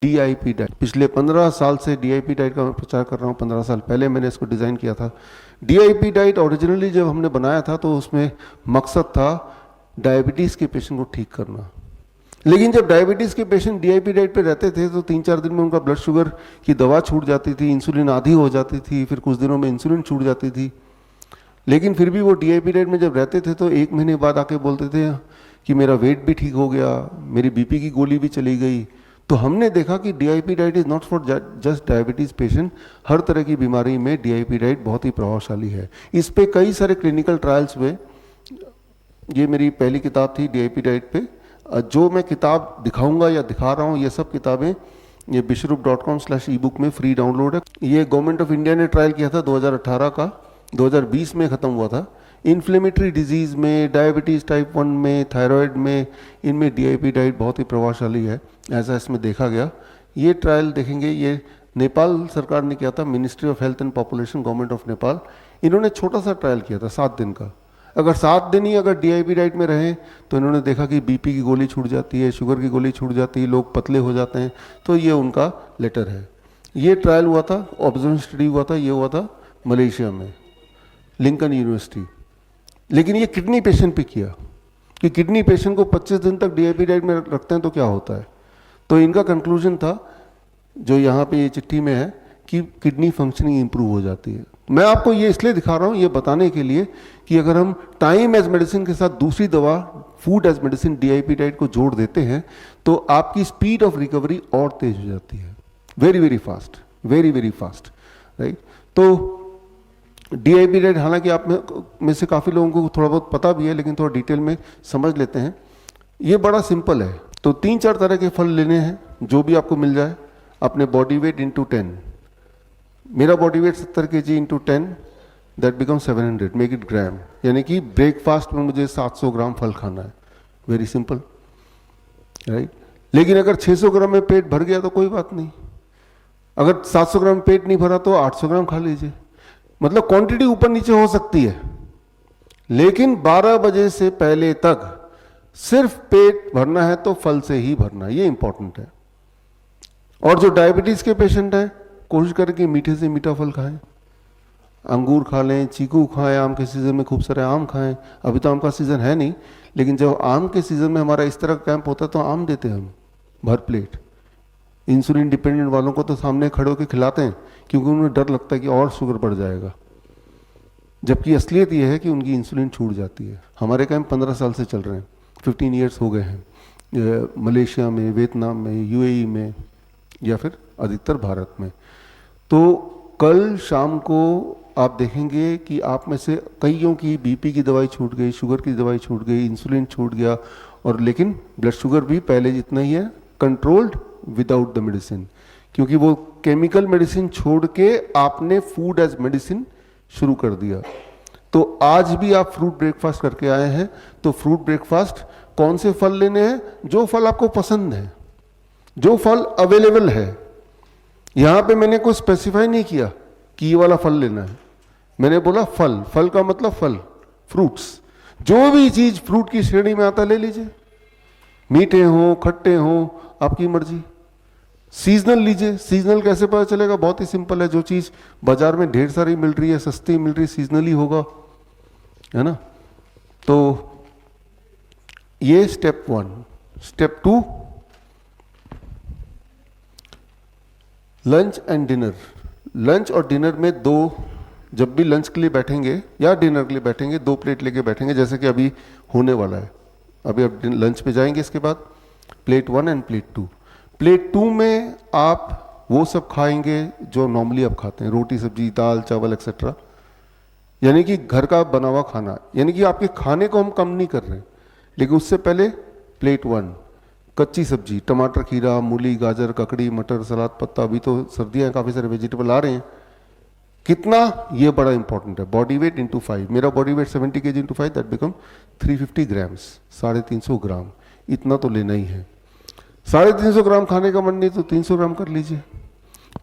DIP diet, पिछले 15 साल से DIP डाइट का मैं प्रचार कर रहा हूँ। 15 साल पहले मैंने इसको डिज़ाइन किया था। DIP डाइट ओरिजिनली जब हमने बनाया था तो उसमें मकसद था डायबिटीज़ के पेशेंट को ठीक करना। लेकिन जब डायबिटीज़ के पेशेंट DIP डाइट पे रहते थे तो 3-4 दिन में उनका ब्लड शुगर की दवा छूट जाती थी, इंसुलिन आधी हो जाती थी, फिर कुछ दिनों में इंसुलिन छूट जाती थी। लेकिन फिर भी वो DIP डाइट में जब रहते थे तो 1 महीने बाद आके बोलते थे कि मेरा वेट भी ठीक हो गया, मेरी BP की गोली भी चली गई। तो हमने देखा कि DIP diet is not for just diabetes patient, हर तरह की बीमारी में DIP डाइट बहुत ही प्रभावशाली है। इस पे कई सारे क्लिनिकल ट्रायल्स हुए। ये मेरी पहली किताब थी DIP डाइट पे। जो मैं किताब दिखाऊंगा या दिखा रहा हूँ ये सब किताबें ये bishrup.com/ebook में फ्री डाउनलोड है। ये गवर्नमेंट ऑफ इंडिया ने ट्रायल किया था 2018 का, 2020 में ख़त्म हुआ था। इन्फ्लेमेटरी डिजीज़ में, डायबिटीज़ टाइप 1 में, थायराइड में, इनमें DIP डाइट बहुत ही प्रभावशाली है, ऐसा इसमें देखा गया। ये ट्रायल देखेंगे, ये नेपाल सरकार ने किया था, ministry of health and population, government of Nepal. इन्होंने छोटा सा ट्रायल किया था 7 दिन का। अगर 7 दिन ही अगर DIP डाइट में रहें तो इन्होंने देखा कि BP की गोली छूट जाती है, शुगर की गोली छूट जाती है, लोग पतले हो जाते हैं। तो ये उनका लेटर है। ये ट्रायल हुआ था, ऑब्जर्वेशन स्टडी हुआ था, ये हुआ था मलेशिया में, लिंकन यूनिवर्सिटी। लेकिन ये किडनी पेशेंट पे किया कि किडनी पेशेंट को 25 दिन तक DIP डाइट में रखते हैं तो क्या होता है। तो इनका कंक्लूजन था, जो यहाँ पे ये चिट्ठी में है, कि किडनी फंक्शनिंग इंप्रूव हो जाती है। मैं आपको ये इसलिए दिखा रहा हूँ, ये बताने के लिए कि अगर हम टाइम एज मेडिसिन के साथ दूसरी दवा food as medicine DIP diet को जोड़ देते हैं तो आपकी स्पीड ऑफ रिकवरी और तेज हो जाती है, very very fast, very very fast, right. तो DIP डाइट हालांकि आप में से काफ़ी लोगों को थोड़ा बहुत पता भी है, लेकिन थोड़ा डिटेल में समझ लेते हैं। ये बड़ा सिंपल है। तो 3-4 तरह के फल लेने हैं, जो भी आपको मिल जाए, अपने बॉडी वेट इंटू 10। मेरा body weight 70 kg into 10, that become 700, make it gram. यानी कि ब्रेकफास्ट में मुझे 700 ग्राम फल खाना है, वेरी सिंपल, राइट। लेकिन अगर 600 ग्राम में पेट भर गया तो कोई बात नहीं। अगर 700 ग्राम पेट नहीं भरा तो 800 ग्राम खा लीजिए। मतलब क्वांटिटी ऊपर नीचे हो सकती है, लेकिन 12 बजे से पहले तक सिर्फ पेट भरना है तो फल से ही भरना है, ये इंपॉर्टेंट है। और जो डायबिटीज के पेशेंट हैं, कोशिश करें कि मीठे से मीठा फल खाएं, अंगूर खा लें, चीकू खाएं, आम के सीज़न में खूब सारे आम खाएं। अभी तो आम का सीज़न है नहीं, लेकिन जब आम के सीज़न में हमारा इस तरह का कैंप होता है तो आम देते हैं हम भर प्लेट। इंसुलिन डिपेंडेंट वालों को तो सामने खड़े होकर खिलाते हैं, क्योंकि उन्हें डर लगता है कि और शुगर बढ़ जाएगा, जबकि असलियत यह है कि उनकी इंसुलिन छूट जाती है। हमारे कैंप 15 साल से चल रहे हैं, 15 ईयर्स हो गए हैं, मलेशिया में, वियतनाम में, UAE में, या फिर अधिकतर भारत में। तो कल शाम को आप देखेंगे कि आप में से कईयों की BP की दवाई छूट गई, शुगर की दवाई छूट गई, इंसुलिन छूट गया, और लेकिन ब्लड शुगर भी पहले जितना ही है, कंट्रोल्ड विदाउट द मेडिसिन, क्योंकि वो केमिकल मेडिसिन छोड़ के आपने फूड एज मेडिसिन शुरू कर दिया। तो आज भी आप फ्रूट ब्रेकफास्ट करके आए हैं, तो फ्रूट ब्रेकफास्ट कौन से फल लेने हैं? जो फल आपको पसंद है, जो फल अवेलेबल है। यहां पे मैंने कोई स्पेसिफाई नहीं किया कि ये वाला फल लेना है, मैंने बोला फल। फल का मतलब फल, फ्रूट्स, जो भी चीज फ्रूट की श्रेणी में आता ले लीजिए, मीठे हो, खट्टे हो, आपकी मर्जी। सीजनल लीजिए। सीजनल कैसे पता चलेगा? बहुत ही सिंपल है, जो चीज बाजार में ढेर सारी मिल रही है, सस्ती मिल रही है, सीजनली होगा, है ना। तो ये step 1। Step 2, lunch and dinner. Lunch और डिनर में जब भी लंच के लिए बैठेंगे या डिनर के लिए बैठेंगे, 2 प्लेट लेके बैठेंगे, जैसे कि अभी होने वाला है। अभी अब लंच पे जाएंगे, इसके बाद प्लेट 1 एंड प्लेट 2। प्लेट 2 में आप वो सब खाएंगे जो नॉर्मली आप खाते हैं, रोटी सब्जी, दाल चावल एक्सेट्रा, यानी कि घर का बना हुआ खाना। यानी कि आपके खाने को हम कम नहीं कर रहे, लेकिन उससे पहले प्लेट 1 कच्ची सब्जी, टमाटर, खीरा, मूली, गाजर, ककड़ी, मटर, सलाद, पत्ता। अभी तो सर्दियाँ हैं, काफ़ी सारे वेजिटेबल आ रहे हैं। कितना, ये बड़ा इंपॉर्टेंट है। Body weight into 5। मेरा body weight 70 kg into 5, that become 350 grams, 350 ग्राम। इतना तो लेना ही है। 350 ग्राम खाने का मन नहीं तो 300 ग्राम कर लीजिए।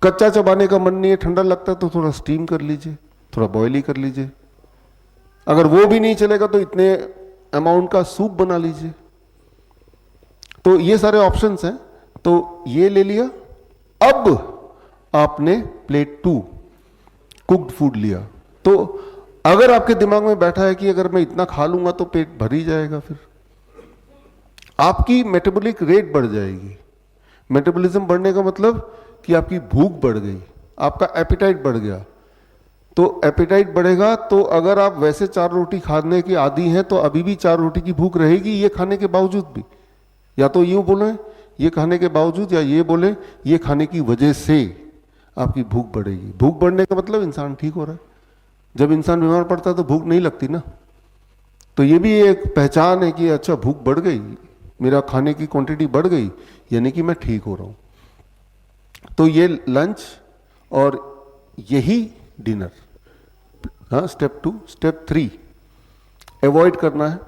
कच्चा चबाने का मन नहीं है, ठंडा लगता है तो थोड़ा स्टीम कर लीजिए, थोड़ा बॉयल ही कर लीजिए। अगर वो भी नहीं चलेगा तो इतने अमाउंट का सूप बना लीजिए। तो ये सारे ऑप्शंस हैं। तो ये ले लिया, अब आपने प्लेट 2 कुक्ड फूड लिया, तो अगर आपके दिमाग में बैठा है कि अगर मैं इतना खा लूंगा तो पेट भर ही जाएगा, फिर आपकी मेटाबॉलिक रेट बढ़ जाएगी। मेटाबॉलिज्म बढ़ने का मतलब कि आपकी भूख बढ़ गई, आपका एपेटाइट बढ़ गया। तो एपेटाइट बढ़ेगा, तो अगर आप वैसे 4 रोटी खाने के आदी हैं तो अभी भी 4 रोटी की भूख रहेगी, ये खाने के बावजूद भी। या तो यूं बोले ये खाने के बावजूद, या ये बोले ये खाने की वजह से आपकी भूख बढ़ेगी। भूख बढ़ने का मतलब इंसान ठीक हो रहा है। जब इंसान बीमार पड़ता है तो भूख नहीं लगती ना, तो ये भी एक पहचान है कि अच्छा भूख बढ़ गई, मेरा खाने की क्वांटिटी बढ़ गई, यानी कि मैं ठीक हो रहा हूं। तो ये लंच और यही डिनर। हाँ, स्टेप 2। स्टेप 3 अवॉइड करना है।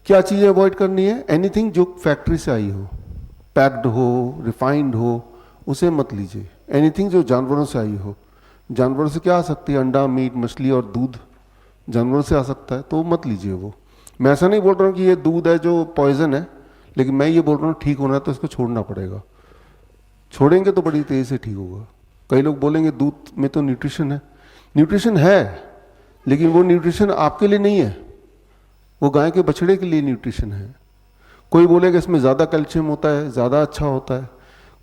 क्या चीजें अवॉइड करनी है? एनीथिंग जो फैक्ट्री से आई हो, पैक्ड हो, रिफाइंड हो, उसे मत लीजिए। एनीथिंग जो जानवरों से आई हो, जानवरों से क्या आ सकती है? अंडा, मीट, मछली और दूध जानवरों से आ सकता है, तो मत लीजिए वो। मैं ऐसा नहीं बोल रहा हूँ कि ये दूध है जो पॉइजन है, लेकिन मैं ये बोल रहा हूँ ठीक होना है तो इसको छोड़ना पड़ेगा। छोड़ेंगे तो बड़ी तेजी से ठीक होगा। कई लोग बोलेंगे दूध में तो न्यूट्रिशन है। न्यूट्रिशन है, लेकिन वो न्यूट्रिशन आपके लिए नहीं है, वो गाय के बछड़े के लिए न्यूट्रिशन है। कोई बोलेगा इसमें ज़्यादा कैल्शियम होता है, ज़्यादा अच्छा होता है।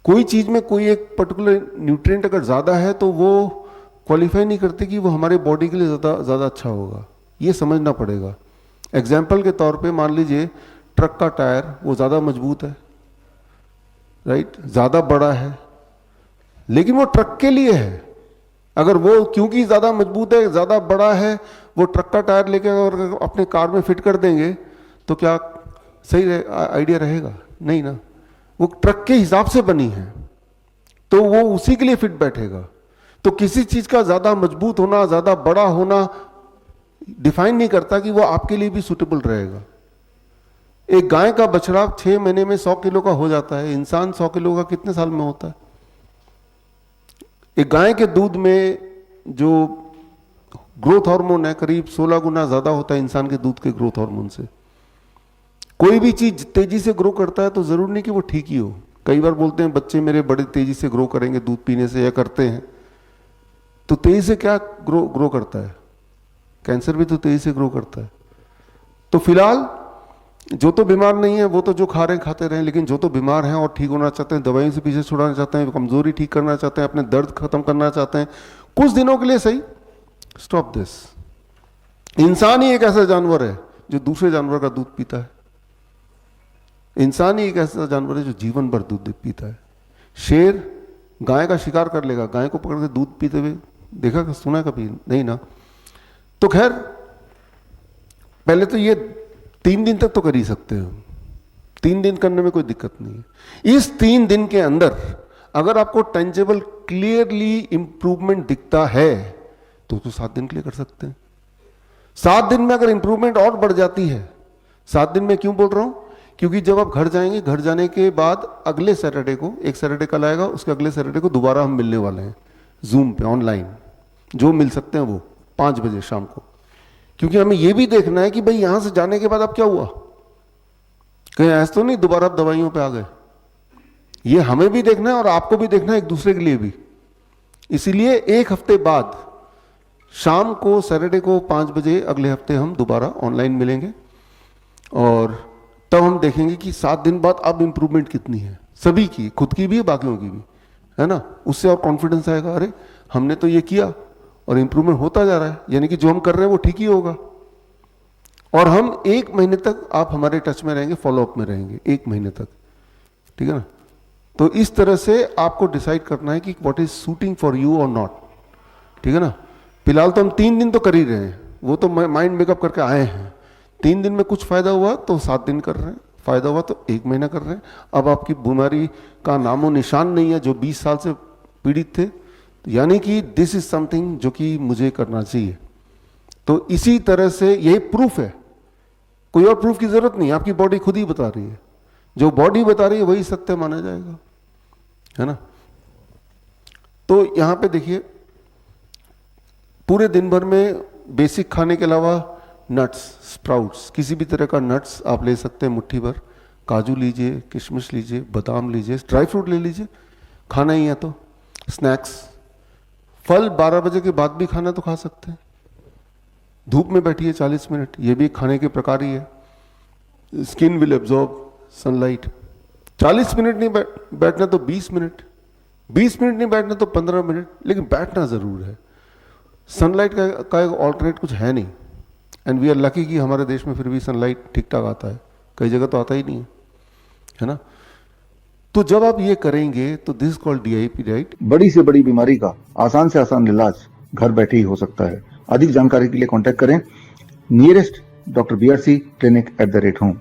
कोई चीज़ में कोई एक पर्टिकुलर न्यूट्रिएंट अगर ज़्यादा है तो वो क्वालिफाई नहीं करते कि वो हमारे बॉडी के लिए ज़्यादा अच्छा होगा। ये समझना पड़ेगा। एग्जाम्पल के तौर पे मान लीजिए ट्रक का टायर वो ज़्यादा मजबूत है, राइट, ज़्यादा बड़ा है, लेकिन वो ट्रक के लिए है। अगर वो क्योंकि ज़्यादा मजबूत है, ज़्यादा बड़ा है, वो ट्रक का टायर लेके अगर अपने कार में फिट कर देंगे तो क्या सही आइडिया रहेगा? नहीं ना। वो ट्रक के हिसाब से बनी है तो वो उसी के लिए फिट बैठेगा। तो किसी चीज़ का ज़्यादा मजबूत होना, ज़्यादा बड़ा होना डिफाइन नहीं करता कि वो आपके लिए भी सूटेबल रहेगा। एक गाय का बछड़ा 6 महीने में 100 किलो का हो जाता है, इंसान 100 किलो का कितने साल में होता है? एक गाय के दूध में जो ग्रोथ हार्मोन है करीब 16 गुना ज्यादा होता है इंसान के दूध के ग्रोथ हार्मोन से। कोई भी चीज तेजी से ग्रो करता है तो जरूर नहीं कि वो ठीक ही हो। कई बार बोलते हैं बच्चे मेरे बड़े तेजी से ग्रो करेंगे दूध पीने से, या करते हैं, तो तेजी से क्या ग्रो करता है? कैंसर भी तो तेजी से ग्रो करता है। तो फिलहाल जो तो बीमार नहीं है वो तो जो खा रहे हैं खाते रहे, लेकिन जो तो बीमार हैं और ठीक होना चाहते हैं, दवाइयों से पीछे छुड़ाना चाहते हैं, कमजोरी ठीक करना चाहते हैं, अपने दर्द खत्म करना चाहते हैं कुछ दिनों के लिए, सही, स्टॉप दिस। इंसान ही एक ऐसा जानवर है जो दूसरे जानवर का दूध पीता है। इंसान ही एक ऐसा जानवर है जो जीवन भर दूध पीता है। शेर गाय का शिकार कर लेगा, गाय को पकड़ के दूध पीते हुए देखा, सुना कभी? नहीं ना। तो खैर पहले तो ये 3 दिन तक तो कर ही सकते हो, 3 दिन करने में कोई दिक्कत नहीं है। इस 3 दिन के अंदर अगर आपको टेंजेबल क्लियरली इंप्रूवमेंट दिखता है तो 7 दिन के लिए कर सकते हैं। 7 दिन में अगर इंप्रूवमेंट और बढ़ जाती है, 7 दिन में क्यों बोल रहा हूं? क्योंकि जब आप घर जाएंगे, घर जाने के बाद अगले सैटरडे को, एक सैटरडे कल आएगा, उसके अगले सैटरडे को दोबारा हम मिलने वाले हैं जूम पे ऑनलाइन, जो मिल सकते हैं वो 5 बजे शाम को। क्योंकि हमें यह भी देखना है कि भाई यहां से जाने के बाद अब क्या हुआ, कहीं ऐसा तो नहीं दोबारा आप दवाइयों पे आ गए। ये हमें भी देखना है और आपको भी देखना है, एक दूसरे के लिए भी। इसीलिए 1 हफ्ते बाद शाम को सैटरडे को 5 बजे अगले हफ्ते हम दोबारा ऑनलाइन मिलेंगे और तब हम देखेंगे कि 7 दिन बाद अब इंप्रूवमेंट कितनी है, सभी की, खुद की भी बाकियों की भी, है ना। उससे और कॉन्फिडेंस आएगा, अरे हमने तो ये किया और इंप्रूवमेंट होता जा रहा है, यानी कि जो हम कर रहे हैं वो ठीक ही होगा। और हम 1 महीने तक आप हमारे टच में रहेंगे, फॉलोअप में रहेंगे 1 महीने तक, ठीक है ना। तो इस तरह से आपको डिसाइड करना है कि what is suiting for you और नॉट, ठीक है ना। फिलहाल तो हम 3 दिन तो कर ही रहे हैं, वो तो माइंड मेकअप करके आए हैं। 3 दिन में कुछ फायदा हुआ तो 7 दिन कर रहे हैं, फायदा हुआ तो 1 महीना कर रहे हैं। अब आपकी बीमारी का नामो निशान नहीं है जो 20 साल से पीड़ित थे, यानी कि दिस इज समथिंग जो कि मुझे करना चाहिए। तो इसी तरह से यही प्रूफ है, कोई और प्रूफ की जरूरत नहीं, आपकी बॉडी खुद ही बता रही है। जो बॉडी बता रही है वही सत्य माना जाएगा, है ना। तो यहां पे देखिए, पूरे दिन भर में बेसिक खाने के अलावा नट्स, स्प्राउट्स, किसी भी तरह का नट्स आप ले सकते हैं मुट्ठी भर, काजू लीजिए, किशमिश लीजिए, बादाम लीजिए, ड्राई फ्रूट ले लीजिए, खाना ही है तो स्नैक्स, फल 12 बजे के बाद भी खाना तो खा सकते हैं। धूप में बैठिए 40 मिनट, ये भी खाने के प्रकार ही है। Skin will absorb sunlight. 40 minute नहीं बैठना तो 20 मिनट, 20 मिनट नहीं बैठना तो 15 मिनट, लेकिन बैठना जरूर है। सनलाइट का एक ऑल्टरनेट कुछ है नहीं, एंड वी आर लकी कि हमारे देश में फिर भी सनलाइट ठीक ठाक आता है, कई जगह तो आता ही नहीं है ना। तो जब आप ये करेंगे तो दिस कॉल्ड डीआईपी डाइट। बड़ी से बड़ी बीमारी का आसान से आसान इलाज घर बैठे ही हो सकता है। अधिक जानकारी के लिए कांटेक्ट करें नियरेस्ट डॉक्टर BRC clinic@home।